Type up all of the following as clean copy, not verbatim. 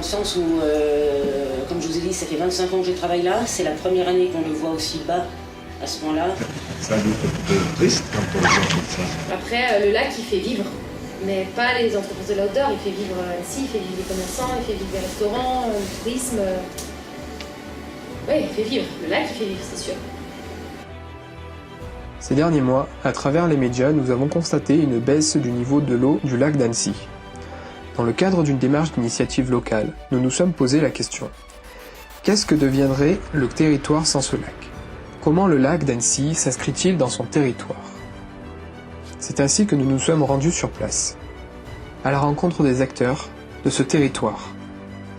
sens où, comme je vous ai dit, ça fait 25 ans que je travaille là. C'est la première année qu'on le voit aussi bas à ce point-là. Ça doit être un peu triste quand on voit comme ça. Après, le lac, il fait vivre, mais pas les entreprises de l'outdoor. Il fait vivre ici, il fait vivre les commerçants, il fait vivre les restaurants, le tourisme. Oui, il fait vivre. Le lac, il fait vivre, c'est sûr. Ces derniers mois, à travers les médias, nous avons constaté une baisse du niveau de l'eau du lac d'Annecy. Dans le cadre d'une démarche d'initiative locale, nous nous sommes posé la question. Qu'est-ce que deviendrait le territoire sans ce lac ? Comment le lac d'Annecy s'inscrit-il dans son territoire ? C'est ainsi que nous nous sommes rendus sur place, à la rencontre des acteurs de ce territoire.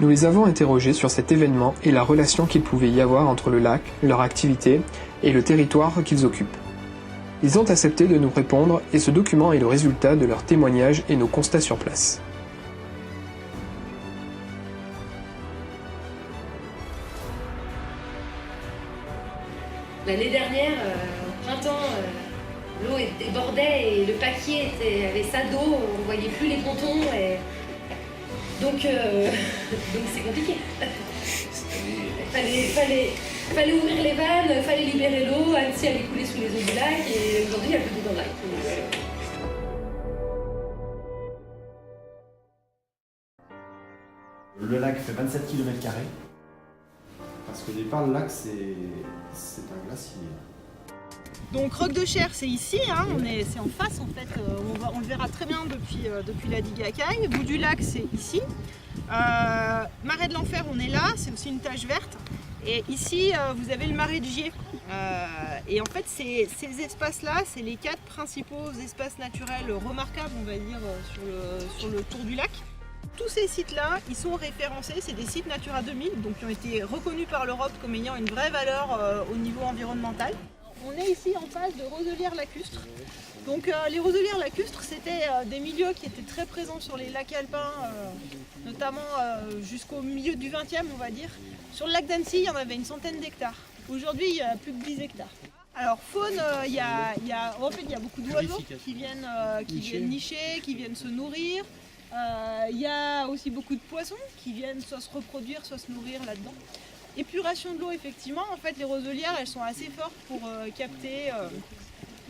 Nous les avons interrogés sur cet événement et la relation qu'il pouvait y avoir entre le lac, leur activité et le territoire qu'ils occupent. Ils ont accepté de nous répondre et ce document est le résultat de leurs témoignages et nos constats sur place. L'année dernière, au printemps, l'eau débordait et le paquier avait sa d'eau, on ne voyait plus les pontons. Donc c'est compliqué. Fallait ouvrir les vannes, fallait libérer l'eau, Annecy allait couler sous les eaux du lac et aujourd'hui il n'y a plus d'eau dans le lac. Le lac fait 27 km². Parce qu'au départ, le lac, c'est un glacier. Donc Roc de Cher, c'est ici, hein, c'est en face en fait, on le verra très bien depuis la digue à Cagnes. Bout du lac, c'est ici. Marais de l'Enfer, on est là, c'est aussi une tache verte. Et ici, vous avez le marais de Gier. Et en fait, ces espaces-là, c'est les 4 principaux espaces naturels remarquables, on va dire, sur le tour du lac. Tous ces sites-là, ils sont référencés, c'est des sites Natura 2000, donc qui ont été reconnus par l'Europe comme ayant une vraie valeur au niveau environnemental. On est ici en face de roselières lacustres. Donc les roselières lacustres, c'était des milieux qui étaient très présents sur les lacs alpins, notamment jusqu'au milieu du 20e, on va dire. Sur le lac d'Annecy, il y en avait une centaine d'hectares. Aujourd'hui, il y a plus de 10 hectares. Alors faune, il y a beaucoup d'oiseaux qui viennent nicher, qui viennent se nourrir. Il y a aussi beaucoup de poissons qui viennent soit se reproduire, soit se nourrir là-dedans. Épuration de l'eau, effectivement, en fait les roselières elles sont assez fortes pour capter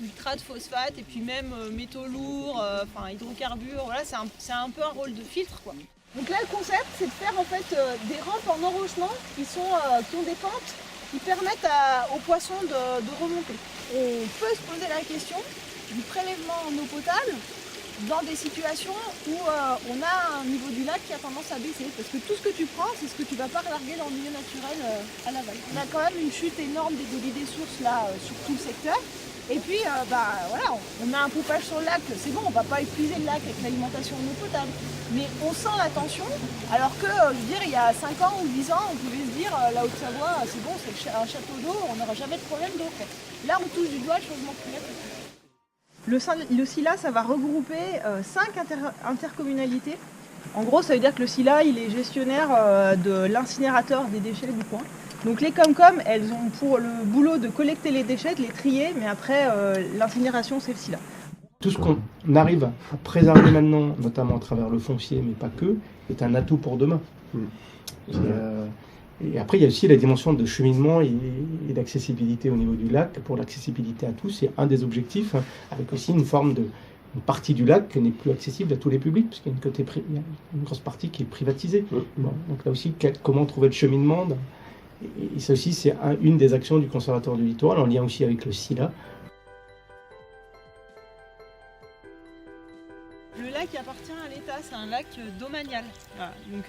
nitrate, phosphate et puis même métaux lourds, hydrocarbures, voilà, c'est un peu un rôle de filtre quoi. Donc là le concept c'est de faire en fait des rampes en enrochement qui ont des pentes qui permettent aux poissons de remonter. On peut se poser la question du prélèvement en eau potable dans des situations où on a un niveau du lac qui a tendance à baisser. Parce que tout ce que tu prends, c'est ce que tu ne vas pas relarguer dans le milieu naturel à l'aval. On a quand même une chute énorme des débits des sources là sur tout le secteur. Et puis voilà, on a un pompage sur le lac, c'est bon, on ne va pas épuiser le lac avec l'alimentation en eau potable. Mais on sent la tension, alors que je veux dire, il y a 5 ans ou 10 ans, on pouvait se dire la Haute-Savoie, c'est bon, c'est un château d'eau, on n'aura jamais de problème d'eau. Là, on touche du doigt le changement climatique. Le SILA, ça va regrouper 5 intercommunalités. En gros, ça veut dire que le SILA, il est gestionnaire de l'incinérateur des déchets du coin. Donc les Comcom, elles ont pour le boulot de collecter les déchets, de les trier, mais après, l'incinération, c'est le SILA. Tout ce qu'on arrive à préserver maintenant, notamment à travers le foncier, mais pas que, est un atout pour demain. Et après, il y a aussi la dimension de cheminement et d'accessibilité au niveau du lac. Pour l'accessibilité à tous, c'est un des objectifs, avec aussi une partie du lac qui n'est plus accessible à tous les publics, parce qu'il y a une grosse partie qui est privatisée. Bon, donc là aussi, comment trouver le cheminement et ça aussi, c'est une des actions du Conservatoire du littoral, en lien aussi avec le SILA. Le lac appartient à l'État, c'est un lac domanial. Voilà. Donc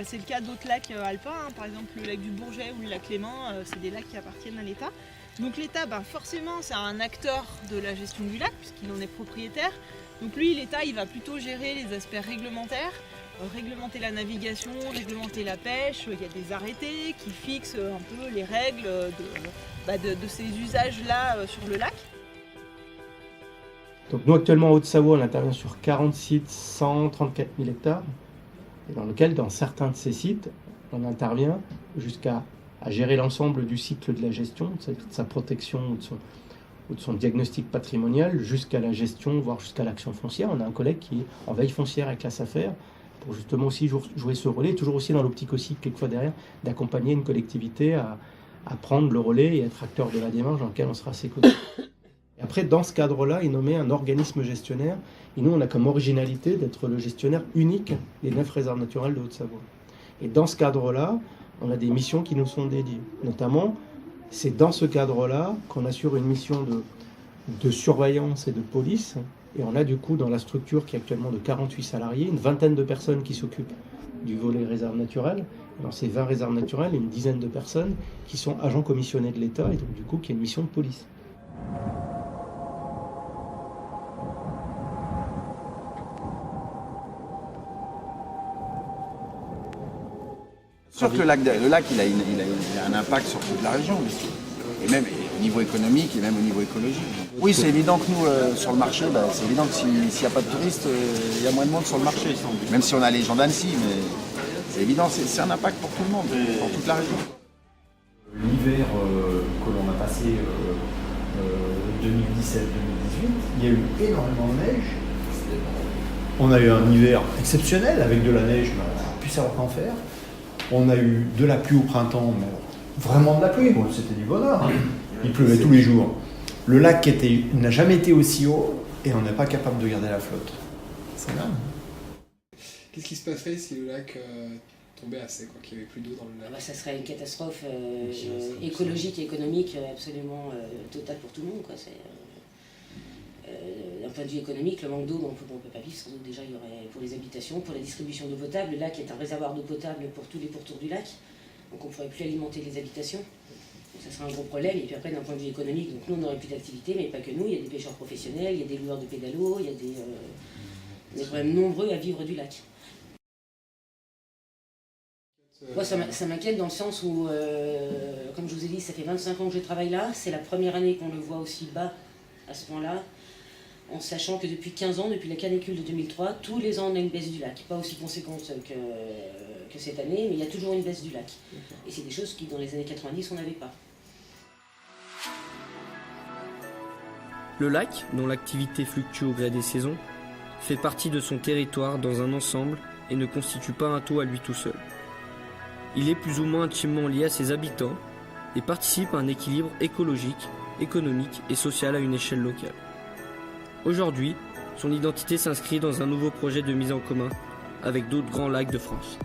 c'est le cas d'autres lacs alpins, hein. Par exemple le lac du Bourget ou le lac Léman, c'est des lacs qui appartiennent à l'État. Donc l'État, forcément, c'est un acteur de la gestion du lac puisqu'il en est propriétaire. Donc lui, l'État, il va plutôt gérer les aspects réglementaires, réglementer la navigation, réglementer la pêche. Il y a des arrêtés qui fixent un peu les règles de ces usages-là sur le lac. Donc nous actuellement en Haute-Savoie, on intervient sur 40 sites, 134 000 hectares, et dans lequel, dans certains de ces sites, on intervient jusqu'à gérer l'ensemble du cycle de la gestion, de sa protection ou de son diagnostic patrimonial, jusqu'à la gestion, voire jusqu'à l'action foncière. On a un collègue qui est en veille foncière avec la SAFER pour justement aussi jouer ce relais, toujours aussi dans l'optique aussi, quelquefois derrière, d'accompagner une collectivité à prendre le relais et être acteur de la démarche dans laquelle on sera à ses côtés. Et après, dans ce cadre-là, il nommait un organisme gestionnaire, et nous, on a comme originalité d'être le gestionnaire unique des 9 réserves naturelles de Haute-Savoie. Et dans ce cadre-là, on a des missions qui nous sont dédiées. Notamment, c'est dans ce cadre-là qu'on assure une mission de surveillance et de police. Et on a du coup dans la structure qui est actuellement de 48 salariés, une vingtaine de personnes qui s'occupent du volet réserve naturelle. Dans ces 20 réserves naturelles, une dizaine de personnes qui sont agents commissionnés de l'État et donc du coup qui a une mission de police. C'est sûr que le lac, il a un impact sur toute la région, et même au niveau économique et même au niveau écologique. Oui, c'est évident que nous, sur le marché, c'est évident que s'il n'y a pas de touristes, il y a moins de monde sur le marché. Même si on a les gens d'Annecy, mais c'est évident, c'est un impact pour tout le monde, pour toute la région. L'hiver que l'on a passé 2017-2018, il y a eu énormément de neige. On a eu un hiver exceptionnel avec de la neige, mais on n'a pu savoir qu'en faire. On a eu de la pluie au printemps, mais vraiment de la pluie, bon, c'était du bonheur. Il pleuvait tous les jours. Le lac n'a jamais été aussi haut et on n'est pas capable de garder la flotte. C'est dingue. Qu'est-ce qui se passerait si le lac tombait à sec, qu'il n'y avait plus d'eau dans le lac? Ça serait une catastrophe écologique et économique absolument totale pour tout le monde, quoi. D'un point de vue économique, le manque d'eau, on ne peut pas vivre sans doute. Déjà, il y aurait pour les habitations, pour la distribution d'eau potable. Le lac est un réservoir d'eau potable pour tous les pourtours du lac. Donc on ne pourrait plus alimenter les habitations. Donc ça serait un gros problème. Et puis après, d'un point de vue économique, donc nous, on n'aurait plus d'activité, mais pas que nous. Il y a des pêcheurs professionnels, il y a des loueurs de pédalos, il y a on est quand même nombreux à vivre du lac. Moi, ça m'inquiète dans le sens où, comme je vous ai dit, ça fait 25 ans que je travaille là. C'est la première année qu'on le voit aussi bas à ce point-là. En sachant que depuis 15 ans, depuis la canicule de 2003, tous les ans on a une baisse du lac. Pas aussi conséquente que cette année, mais il y a toujours une baisse du lac. Et c'est des choses qui, dans les années 90, on n'avait pas. Le lac, dont l'activité fluctue au gré des saisons, fait partie de son territoire dans un ensemble et ne constitue pas un tout à lui tout seul. Il est plus ou moins intimement lié à ses habitants et participe à un équilibre écologique, économique et social à une échelle locale. Aujourd'hui, son identité s'inscrit dans un nouveau projet de mise en commun avec d'autres grands lacs de France.